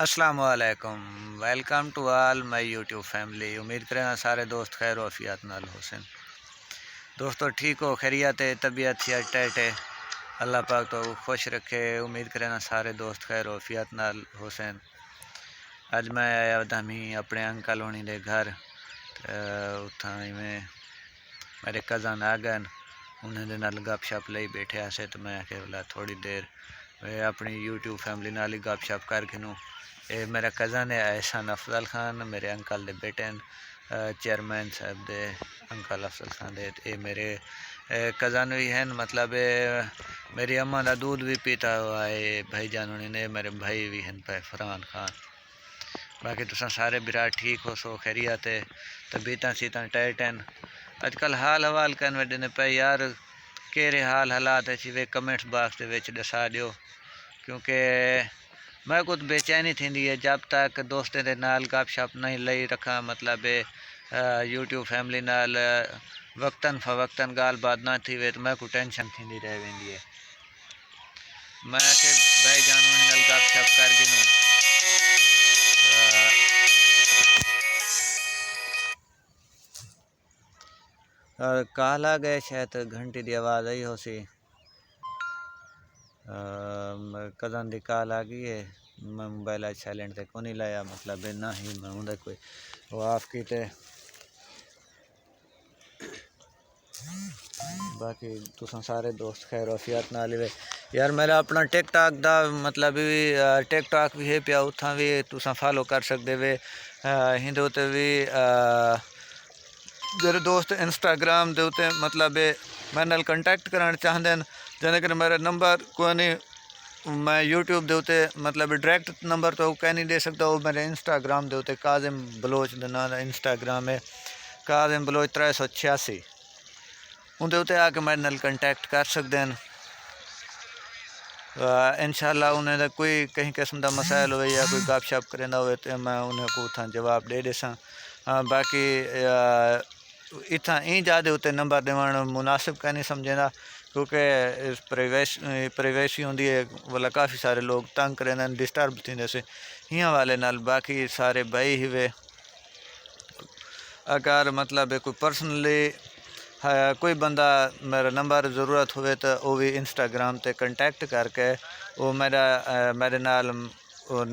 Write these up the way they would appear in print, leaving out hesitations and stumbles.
अस्सलामुअलैकुम। Welcome to all my YouTube family. उम्मीद करें सारे दोस्त खैर वफ़ियत नाल हुसैन। दोस्तों ठीक हो, खैरियत है, तबीयत सेहत टाइट है, अल्लाह पाक तो खुश रखे। उम्मीद करें सारे दोस्त खैर वफ़ियत नाल हुसैन। अज मैं आया धामी अपने अंकल होनी दे घर, उत्थां में मेरे कज़न आ गए, उन्हें नाल गप शप लई बैठे आसे, तो मैं आख्या थोड़ी देर वे अपनी यूट्यूब फैमिली नाल ही गप शप करके नूं। ये मेरा कज़न है एहसान अफजल खान, मेरे अंकल दे बेटे चेयरमैन साहब दे अंकल अफजल खान दे। ये मेरे कज़न भी हैं, मतलब मेरी अम्मा का दूध भी पीता हुआ है भाई जान ने। मेरे भाई भी हैं भाई फरहान खान। बाकी तुसा सारे बिरा ठीक हो सो, खैरियत है, तबीयत सीतां टाइट हैं। अजकल हाल हवाल कन वड्डे पे यार, केरे हाल हालात है वे कमेंट्स बॉक्स के विच दसा दियो, क्योंकि मैं कुछ बेचैनी थी है जब तक दोस्तों के नाल गप शप नहीं लई रखा, मतलब यूट्यूब फैमिली नाल वक्तन फवक्तन गाल बात ना थी वे, तो मैं को टेंशन थी रह वेंदी है। मैं के भाई जानू नाल गप शप कर गिनूं, काल आ गए शायद घंटी की आवाज़ आई हो सी। कज़न की कॉल आ गई है, मैं मोबाइल आज साइलेंट से को नहीं लाया, मतलब ना ही मैं उधर कोई वो ऑफ की थे। बाकी तुसा सारे दोस्त खैर वफियत नाल वे यार। मेरा अपना टिकटॉक दा मतलब भी टिकटॉक भी है पिया, उत्थां भी तुसा फॉलो कर सकते वे। हिंदू ते भी जेरे दोस्त इंस्टाग्राम दे उत्ते मतलब मेरे नाल कंटैक्ट करना चाहते हैं, जैसे कि मेरा नंबर कोई नहीं, मैं यूट्यूब दे उत्ते मतलब डायरेक्ट नंबर तो कह नहीं दे सकता। वो मेरे इंस्टाग्राम दे उत्ते काजिम बलोच दे नाम इंस्टाग्राम है, काजिम बलोच 386, उनके उत्ते आके मेरे नाल कंटैक्ट कर सकते हैं। इंशाल्लाह उन्हें कोई कहीं किस्म का मसाइल हो या कोई गप शप करेंदा हो तो मैं उन्हें को उतना जवाब दे देसा। बाकी इतना ई ज़्यादा उत्ते नंबर देवन मुनासिब का नहीं समझेंदा, क्योंकि प्राइवेसी होंदी है, वाला काफ़ी सारे लोग तंग करेंदे डिस्टर्ब थींदे से हियां वाले नाल। बाकी सारे भाई ही वे, अगर मतलब कोई पर्सनली है कोई बंदा मेरा नंबर ज़रूरत हुए तो वो भी इंस्टाग्राम ते कंटैक्ट करके वो मेरे नाल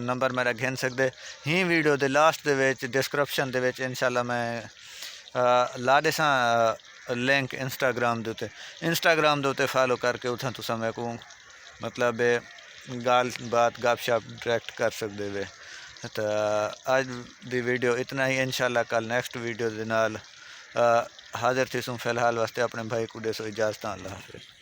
नंबर मेरा घिन सकते ही। वीडियो के लास्ट दे विच डिस्क्रिप्शन दे विच इंशाल्लाह मैं ला देसा लिंक इंस्टाग्राम दे उत्ते। इंस्टाग्राम दे उत्ते फॉलो करके उत्थां तुसा मैं को मतलब गाल बात गप शप डायरेक्ट कर सकते वे। तो अज दी वीडियो इतना ही, इंशाल्लाह कल नेक्स्ट वीडियो के नाल हाजिर थी सूँ। फिलहाल वास्ते अपने भाई को देसो इजाज़त। अल्लाह हाफिज़।